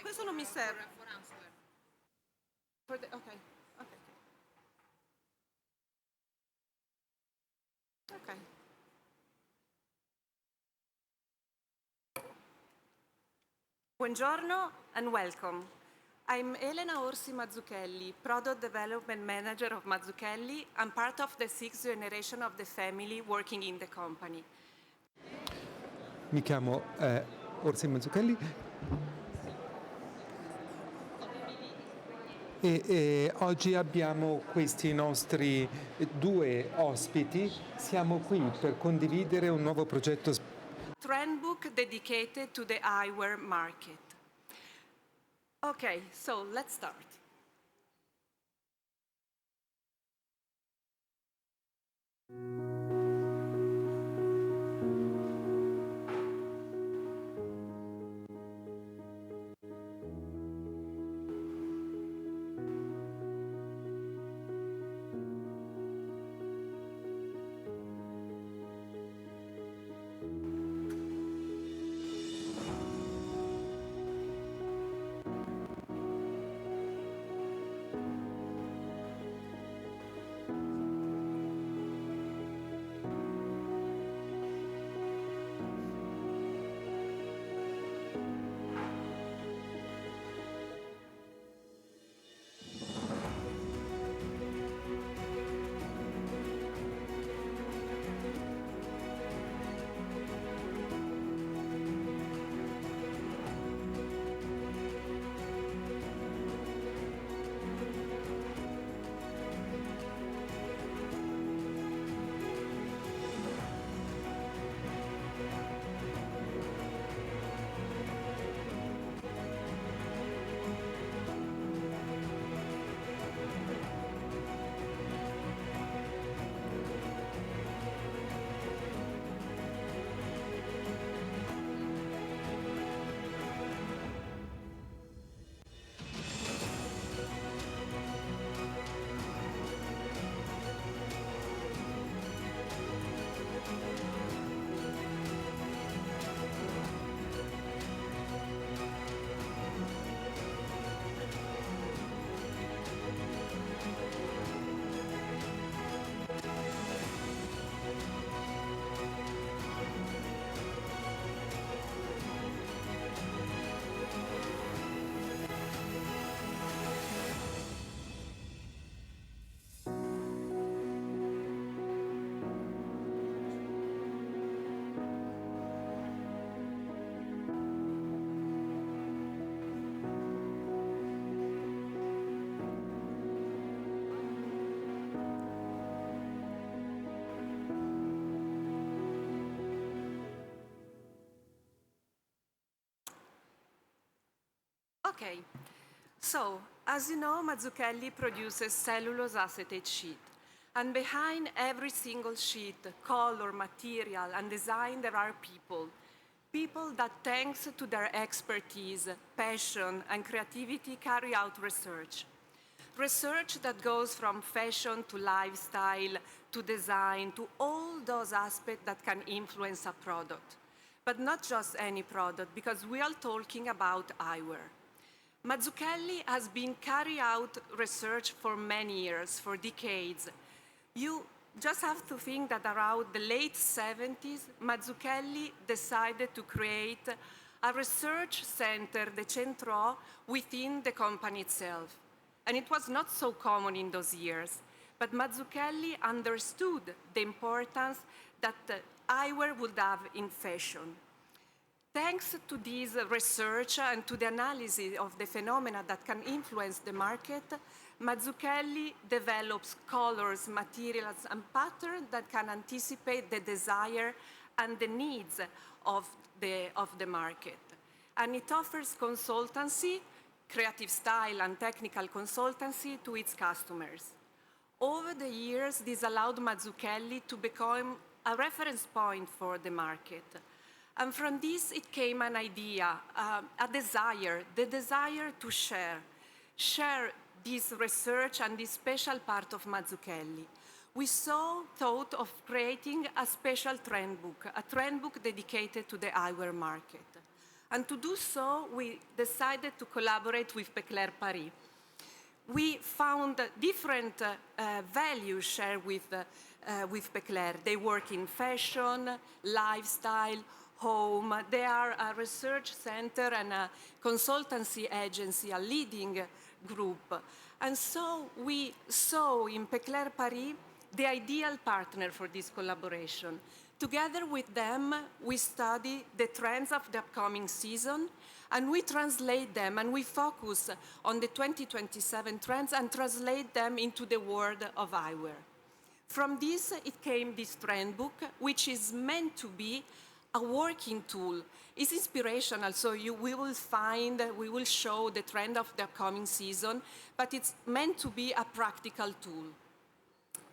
questo non mi serve. Ok, ok. Ok. Buongiorno and welcome. I'm Elena Orsi Mazzucchelli, Product Development Manager of Mazzucchelli and part of the 6th generation of the family working in the company. Mi chiamo Orsi Mazzucchelli e oggi abbiamo questi nostri due ospiti. Siamo qui per condividere un nuovo progetto Trendbook dedicated to the eyewear market. Okay, so let's start. Okay, so as you know, Mazzucchelli produces cellulose acetate sheet. And behind every single sheet, color, material, and design, there are people. People that, thanks to their expertise, passion, and creativity, carry out research. Research that goes from fashion to lifestyle, to design, to all those aspects that can influence a product. But not just any product, because we are talking about eyewear. Mazzucchelli has been carrying out research for many years, for decades. You just have to think that around the late 70s, Mazzucchelli decided to create a research center, the Centro, within the company itself. And it was not so common in those years. But Mazzucchelli understood the importance that eyewear would have in fashion. Thanks to this research and to the analysis of the phenomena that can influence the market, Mazzucchelli develops colors, materials, and patterns that can anticipate the desire and the needs of the market. And it offers consultancy, creative style, and technical consultancy to its customers. Over the years, this allowed Mazzucchelli to become a reference point for the market. And from this, it came an idea, a desire, the desire to share this research and this special part of Mazzucchelli. We thought of creating a special trend book, a trend book dedicated to the eyewear market. And to do so, we decided to collaborate with Peclers Paris. We found different values shared with Peclers. They work in fashion, lifestyle, home. They are a research center and a consultancy agency, a leading group. And so we saw in Peclers Paris the ideal partner for this collaboration. Together with them, we study the trends of the upcoming season, and we translate them, and we focus on the 2027 trends and translate them into the world of eyewear. From this, it came this trend book, which is meant to be a working tool. It's inspirational, so we will show the trend of the upcoming season, but it's meant to be a practical tool.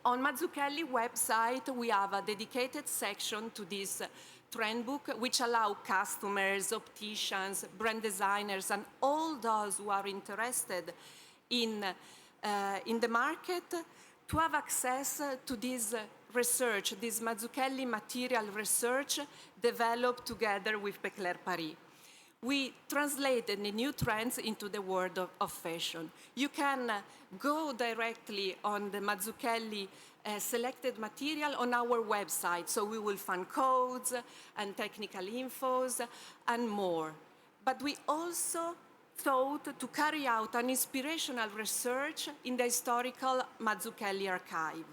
On Mazzucchelli website, we have a dedicated section to this trend book, which allow customers, opticians, brand designers, and all those who are interested in the market to have access to this research, this Mazzucchelli material research developed together with Peclers Paris. We translated the new trends into the world of fashion. You can go directly on the Mazzucchelli selected material on our website, so we will find codes and technical infos and more. But we also thought to carry out an inspirational research in the historical Mazzucchelli archive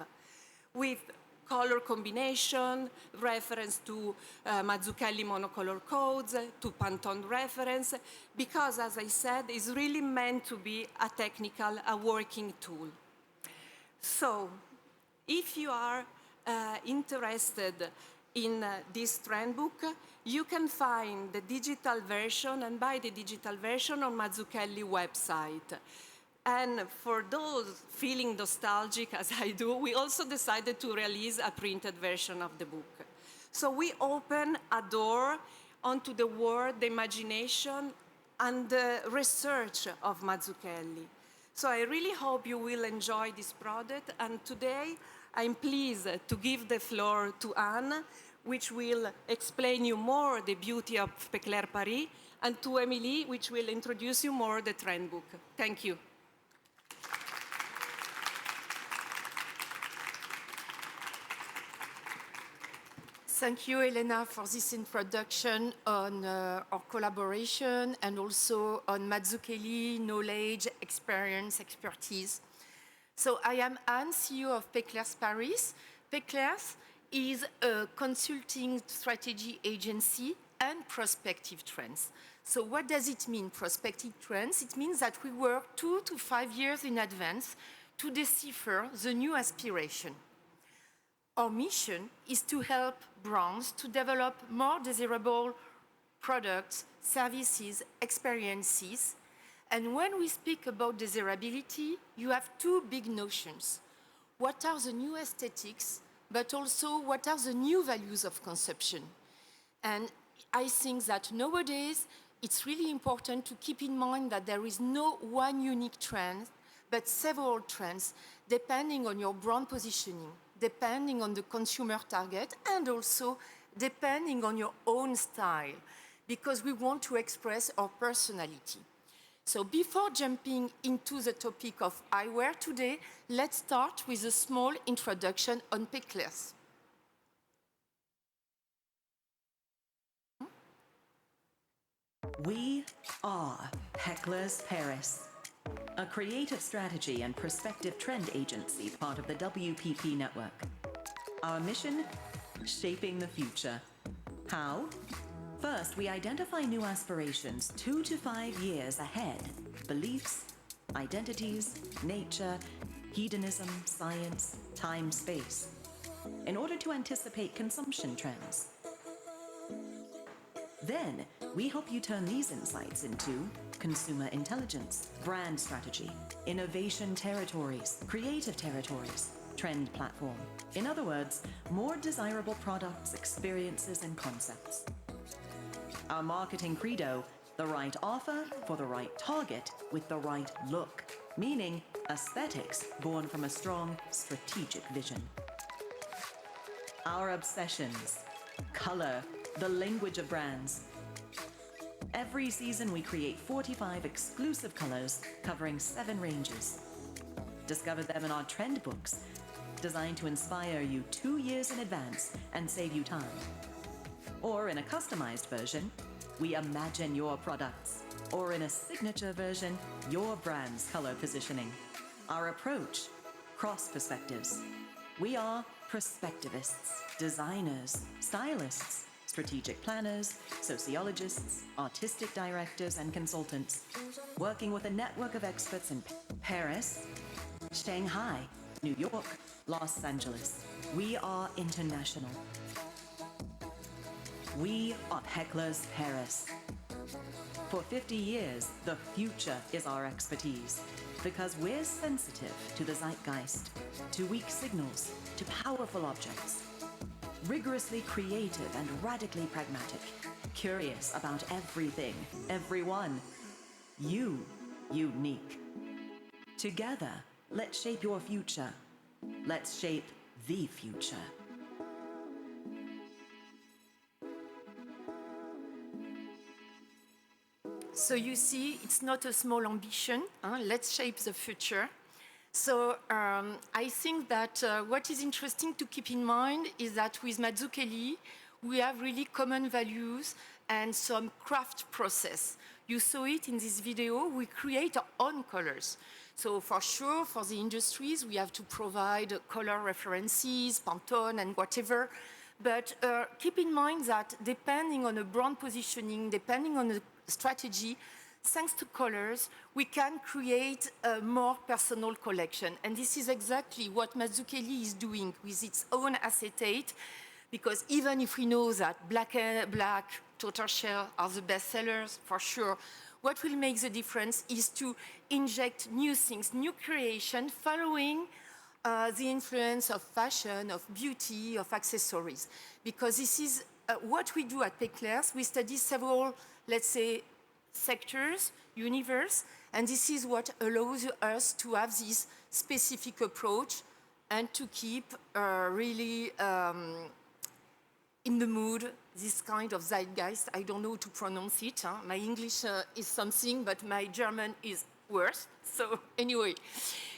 with color combination, reference to Mazzucchelli monocolor codes, to Pantone reference, because, as I said, it's really meant to be a working tool. So, if you are interested in this trend book, you can find the digital version and buy the digital version on Mazzucchelli website. And for those feeling nostalgic, as I do, we also decided to release a printed version of the book. So we open a door onto the world, the imagination, and the research of Mazzucchelli. So I really hope you will enjoy this product. And today, I'm pleased to give the floor to Anne, which will explain you more the beauty of Peclers Paris, and to Émilie, which will introduce you more the trend book. Thank you. Thank you, Elena, for this introduction on our collaboration and also on Mazzucchelli knowledge, experience, expertise. So I am Anne, CEO of Peclers Paris. Peclers is a consulting strategy agency and prospective trends. So what does it mean, prospective trends? It means that we work 2 to 5 years in advance to decipher the new aspiration. Our mission is to help brands to develop more desirable products, services, experiences. And when we speak about desirability, you have 2 big notions. What are the new aesthetics, but also what are the new values of consumption? And I think that nowadays, it's really important to keep in mind that there is no one unique trend, but several trends, depending on your brand positioning, depending on the consumer target, and also depending on your own style, because we want to express our personality. So before jumping into the topic of eyewear today, let's start with a small introduction on Peclers. We are Peclers Paris, a creative strategy and prospective trend agency part of the WPP network. Our mission? Shaping the future. How? First, we identify new aspirations 2 to 5 years ahead. Beliefs, identities, nature, hedonism, science, time, space. In order to anticipate consumption trends. Then, we help you turn these insights into consumer intelligence, brand strategy, innovation territories, creative territories, trend platform. In other words, more desirable products, experiences, and concepts. Our marketing credo, the right offer for the right target with the right look, meaning aesthetics born from a strong strategic vision. Our obsessions, color, the language of brands. Every season, we create 45 exclusive colors covering 7 ranges. Discover them in our trend books, designed to inspire you 2 years in advance and save you time. Or in a customized version, we imagine your products. Or in a signature version, your brand's color positioning. Our approach, cross perspectives. We are perspectivists, designers, stylists, strategic planners, sociologists, artistic directors, and consultants, working with a network of experts in Paris, Shanghai, New York, Los Angeles. We are international. We are Peclers Paris. For 50 years, the future is our expertise, because we're sensitive to the zeitgeist, to weak signals, to powerful objects. Rigorously creative and radically pragmatic, curious about everything, everyone. You, unique. Together, let's shape your future. Let's shape the future. So you see, it's not a small ambition. Let's shape the future. So I think that what is interesting to keep in mind is that with Mazzucchelli, we have really common values and some craft process. You saw it in this video. We create our own colors. So for sure, for the industries, we have to provide color references, Pantone and whatever. But keep in mind that depending on a brand positioning, depending on the strategy, thanks to colors, we can create a more personal collection. And this is exactly what Mazzucchelli is doing with its own acetate, because even if we know that black tortoiseshell are the best sellers, for sure, what will make the difference is to inject new things, new creation, following the influence of fashion, of beauty, of accessories. Because this is what we do at Peclers. We study several, let's say, sectors, universe, and this is what allows us to have this specific approach and to keep really in the mood, this kind of zeitgeist. I don't know how to pronounce it. My English is something, but my German is worse. So anyway,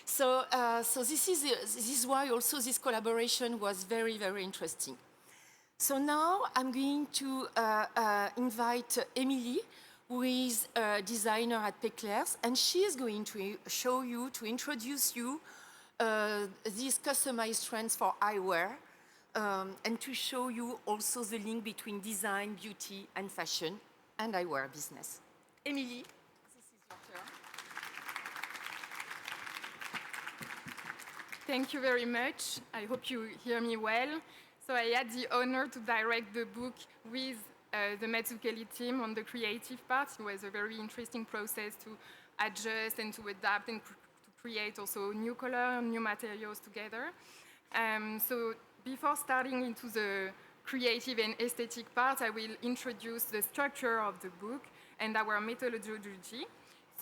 so this is why also this collaboration was very, very interesting. So now I'm going to invite Emily, who is a designer at Peclers, and she is going to show you, to introduce you these customized trends for eyewear, and to show you also the link between design, beauty, and fashion, and eyewear business. Emily, this is your turn. Thank you very much. I hope you hear me well. So I had the honor to direct the book with the Mazzucchelli team on the creative part. It was a very interesting process to adjust and to adapt and to create also new color, new materials together. So before starting into the creative and aesthetic part, I will introduce the structure of the book and our methodology.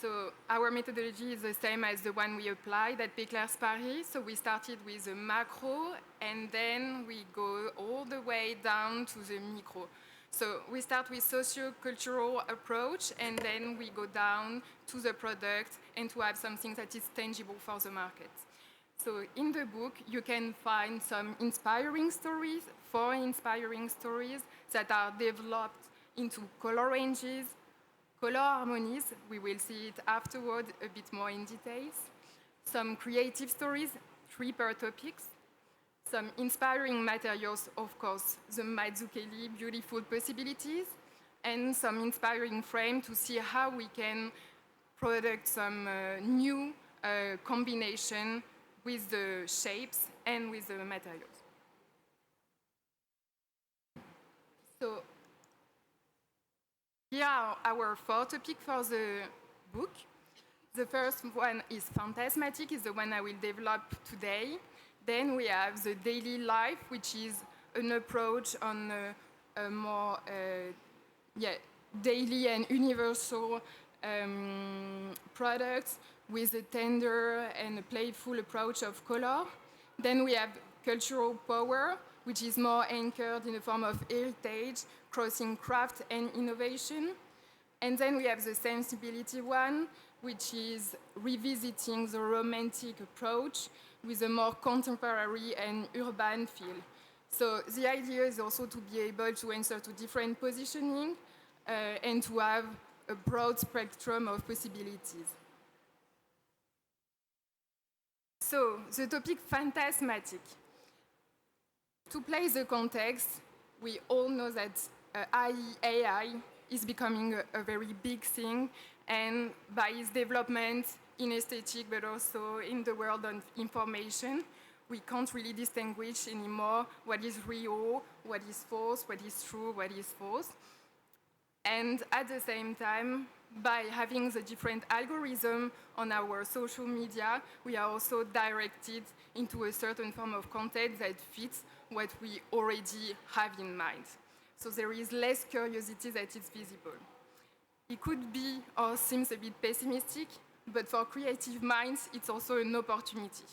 So our methodology is the same as the one we applied at Peclers Paris. So we started with the macro, and then we go all the way down to the micro. So we start with socio-cultural approach, and then we go down to the product and to have something that is tangible for the market. So in the book, you can find some inspiring stories, 4 inspiring stories that are developed into color ranges, color harmonies. We will see it afterward a bit more in details. Some creative stories, 3 per topics. Some inspiring materials, of course, the Mazzucchelli beautiful possibilities, and some inspiring frame to see how we can product some new combination with the shapes and with the materials. So here are our 4 topics for the book. The first one is phantasmatic, is the one I will develop today. Then we have the daily life, which is an approach on a more daily and universal products with a tender and a playful approach of color. Then we have cultural power, which is more anchored in the form of heritage, crossing craft and innovation. And then we have the sensibility one, which is revisiting the romantic approach with a more contemporary and urban feel. So the idea is also to be able to answer to different positioning and to have a broad spectrum of possibilities. So the topic phantasmatic. To play the context, we all know that AI is becoming a very big thing, and by its development in aesthetic, but also in the world of information, we can't really distinguish anymore what is real, what is false, what is true, what is false. And at the same time, by having the different algorithms on our social media, we are also directed into a certain form of content that fits what we already have in mind. So there is less curiosity that is visible. It could be or seems a bit pessimistic, but for creative minds, it's also an opportunity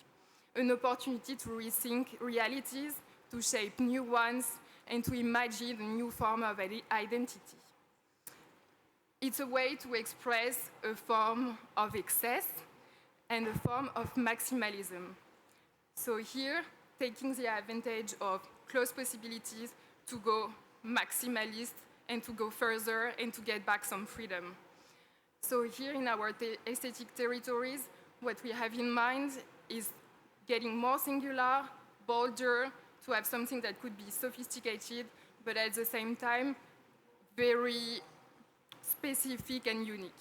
to rethink realities, to shape new ones, and to imagine a new form of identity. It's a way to express a form of excess and a form of maximalism. So here, taking the advantage of closed possibilities to go maximalist and to go further and to get back some freedom. So here in our aesthetic territories, what we have in mind is getting more singular, bolder, to have something that could be sophisticated, but at the same time, very specific and unique.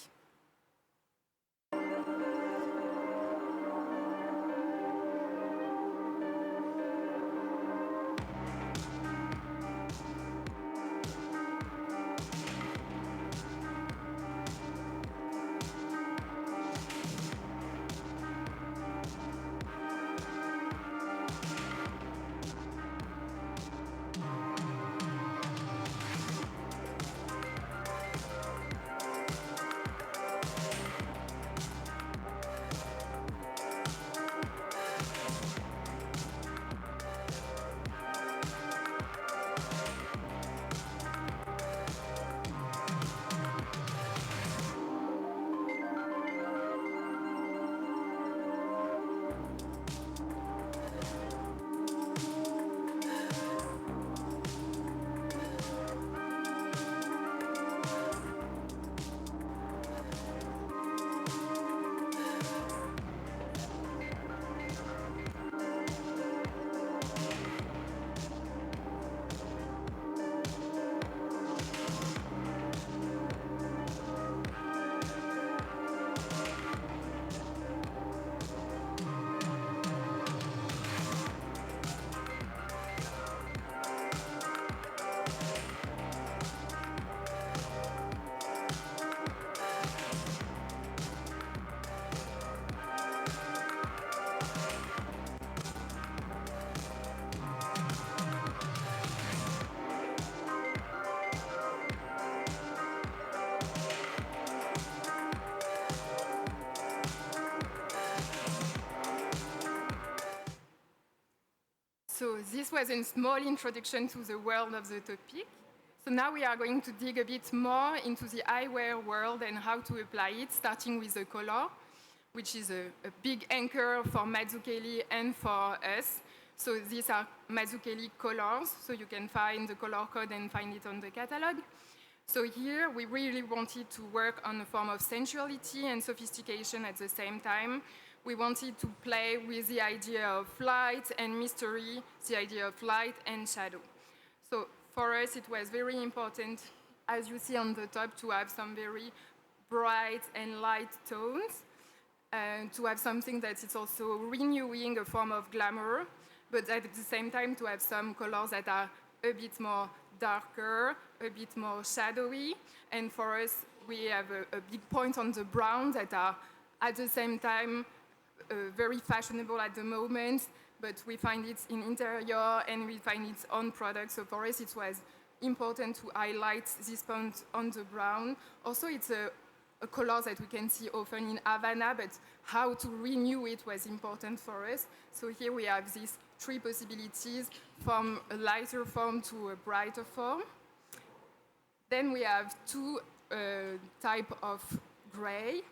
So this was a small introduction to the world of the topic. So now we are going to dig a bit more into the eyewear world and how to apply it, starting with the color, which is a big anchor for Mazzucchelli and for us. So these are Mazzucchelli colors, so you can find the color code and find it on the catalog. So here we really wanted to work on a form of sensuality and sophistication at the same time. We wanted to play with the idea of light and mystery, the idea of light and shadow. So for us, it was very important, as you see on the top, to have some very bright and light tones, and to have something that is also renewing a form of glamour, but at the same time to have some colors that are a bit more darker, a bit more shadowy. And for us, we have a big point on the brown that are at the same time very fashionable at the moment, but we find it in interior and we find it on products. So for us, it was important to highlight this point on the brown. Also, it's a color that we can see often in Havana, but how to renew it was important for us. So here we have these three possibilities, from a lighter form to a brighter form. Then we have two type of gray,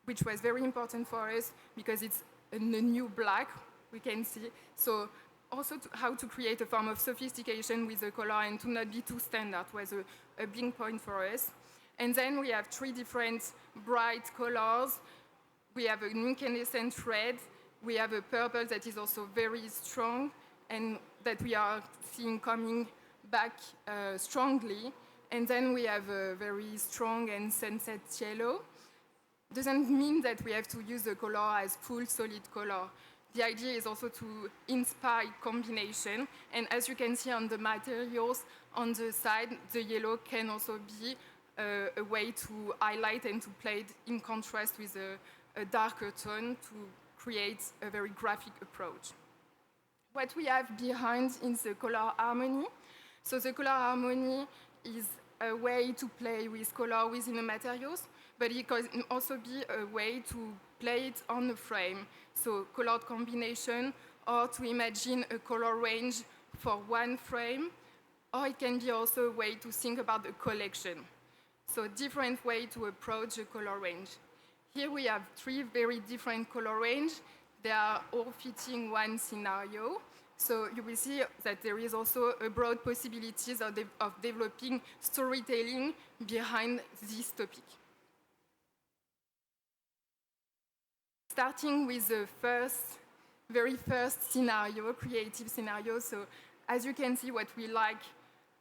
which was very important for us because it's a new black, we can see. So also how to create a form of sophistication with the color and to not be too standard was a big point for us. And then we have 3 different bright colors. We have an incandescent red. We have a purple that is also very strong and that we are seeing coming back strongly. And then we have a very strong and sunset yellow. Doesn't mean that we have to use the color as full solid color. The idea is also to inspire combination. And as you can see on the materials on the side, the yellow can also be a way to highlight and to play it in contrast with a darker tone to create a very graphic approach. What we have behind is the color harmony. So the color harmony is a way to play with color within the materials, but it can also be a way to play it on the frame. So colored combination, or to imagine a color range for one frame, or it can be also a way to think about a collection. So different way to approach a color range. Here we have 3 very different color range. They are all fitting one scenario. So you will see that there is also a broad possibilities of developing storytelling behind this topic. Starting with the very first scenario, creative scenario. So as you can see, what we like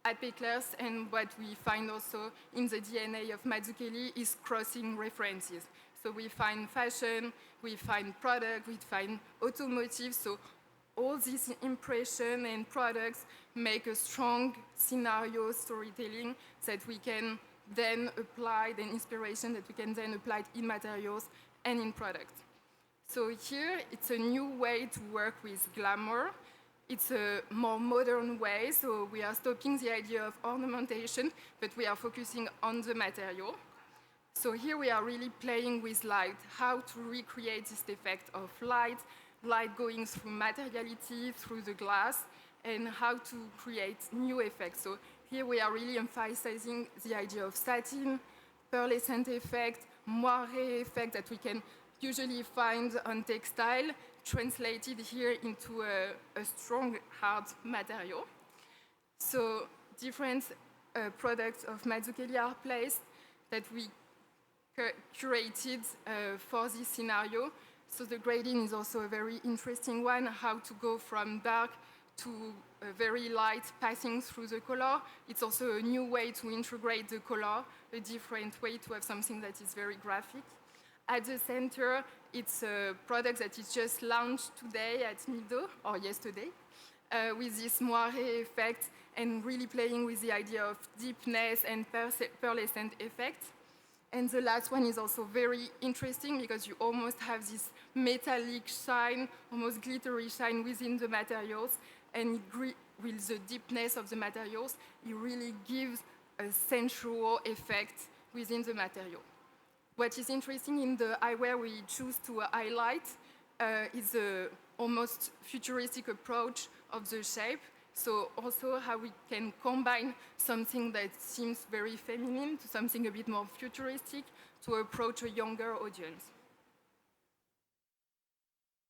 at Peclers and what we find also in the DNA of Mazzucchelli is crossing references. So we find fashion, we find product, we find automotive. So all these impressions and products make a strong scenario storytelling that we can then apply, the inspiration that we can then apply in materials and in products. So here, it's a new way to work with glamour. It's a more modern way, so we are stopping the idea of ornamentation, but we are focusing on the material. So here we are really playing with light, how to recreate this effect of light going through materiality, through the glass, and how to create new effects. So here we are really emphasizing the idea of satin, pearlescent effect, moiré effect that we can usually find on textile, translated here into a strong, hard material. So different products of Mazzucchelli are placed that we curated for this scenario. So the grading is also a very interesting one, how to go from dark to a very light passing through the color. It's also a new way to integrate the color, a different way to have something that is very graphic. At the center, it's a product that is just launched today at Mido, or yesterday, with this moiré effect and really playing with the idea of deepness and pearlescent effect. And the last one is also very interesting because you almost have this metallic shine, almost glittery shine within the materials. And with the deepness of the materials, it really gives a sensual effect within the material. What is interesting in the eyewear we choose to highlight is the almost futuristic approach of the shape. So also how we can combine something that seems very feminine to something a bit more futuristic to approach a younger audience.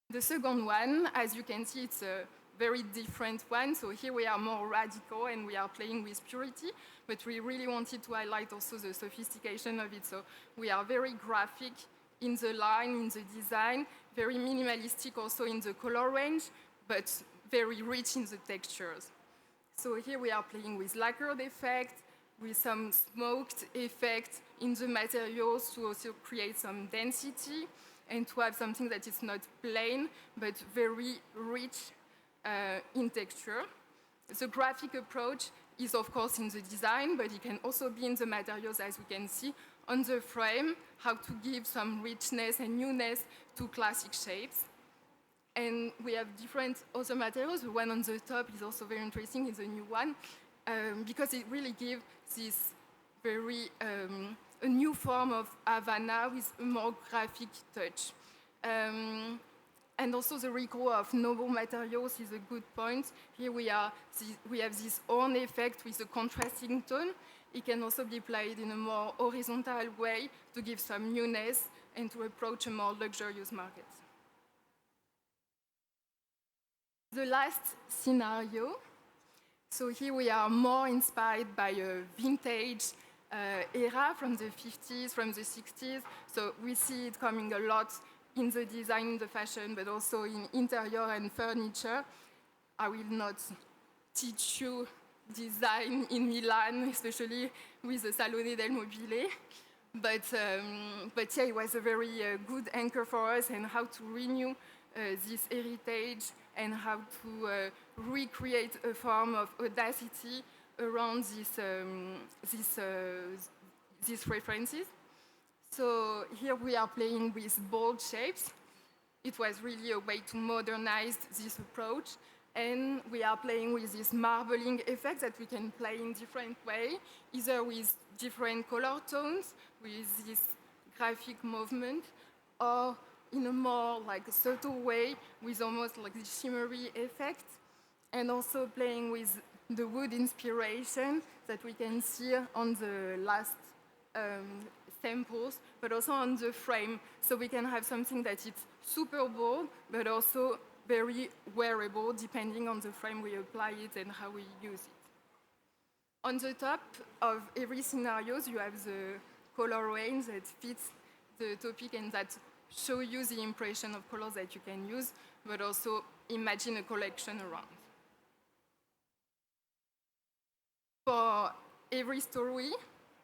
The second one, as you can see, it's a very different one. So here we are more radical and we are playing with purity, but we really wanted to highlight also the sophistication of it. So we are very graphic in the line, in the design, very minimalistic also in the color range, but very rich in the textures. So here we are playing with lacquered effect, with some smoked effect in the materials to also create some density and to have something that is not plain, but very rich in texture. The graphic approach is of course in the design, but it can also be in the materials, as we can see on the frame, how to give some richness and newness to classic shapes. And we have different other materials. The one on the top is also very interesting, it's a new one, because it really gives this very, a new form of Havana with a more graphic touch. And also the recall of noble materials is a good point. Here we have this horn effect with a contrasting tone. it can also be played in a more horizontal way to give some newness and to approach a more luxurious market. The last scenario, so here we are more inspired by a vintage era from the 50s, from the 60s. So we see it coming a lot in the design, in the fashion, but also in interior and furniture. I will not teach you design in Milan, especially with the Salone del Mobile. But yeah, it was a very good anchor for us and how to renew this heritage and how to recreate a form of audacity around these references. So here we are playing with bold shapes. It was really a way to modernize this approach. And we are playing with this marbling effect that we can play in different ways, either with different color tones, with this graphic movement, or in a more like subtle way with almost like the shimmery effect, and also playing with the wood inspiration that we can see on the last samples, but also on the frame. So we can have something that is super bold, but also very wearable, depending on the frame we apply it and how we use it. On the top of every scenario, you have the color range that fits the topic and that show you the impression of colors that you can use, but also imagine a collection around. For every story,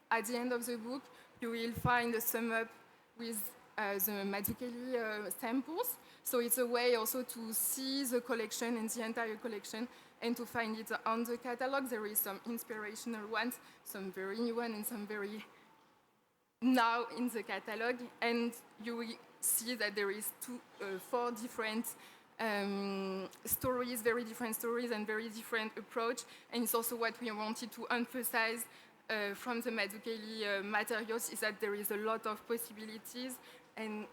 at the end of the book, you will find a sum up with the Mazzucchelli samples. So it's a way also to see the collection and the entire collection and to find it on the catalog. There is some inspirational ones, some very new ones, and some very now in the catalog. And you will see that there is four different stories, very different stories and very different approach. And it's also what we wanted to emphasize from the Mazzucchelli materials is that there is a lot of possibilities, and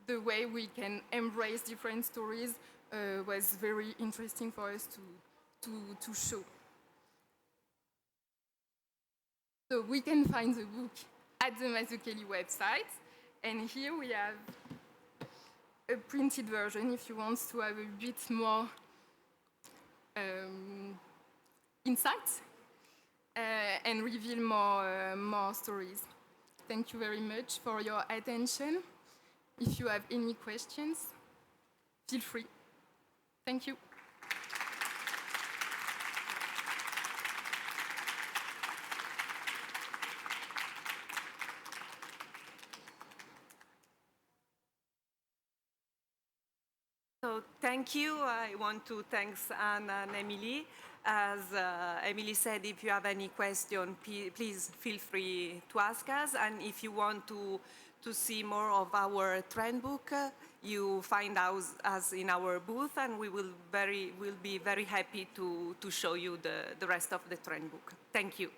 the way we can embrace different stories was very interesting for us to show. So we can find the book at the Mazzucchelli website, and here we have a printed version if you want to have a bit more insights and reveal more stories. Thank you very much for your attention. If you have any questions, feel free. Thank you. So thank you. I want to thank Anne and Emily. As Emily said, if you have any question, please feel free to ask us. And if you want to see more of our trend book, you find us in our booth, and we will be very happy to show you the rest of the trend book. Thank you.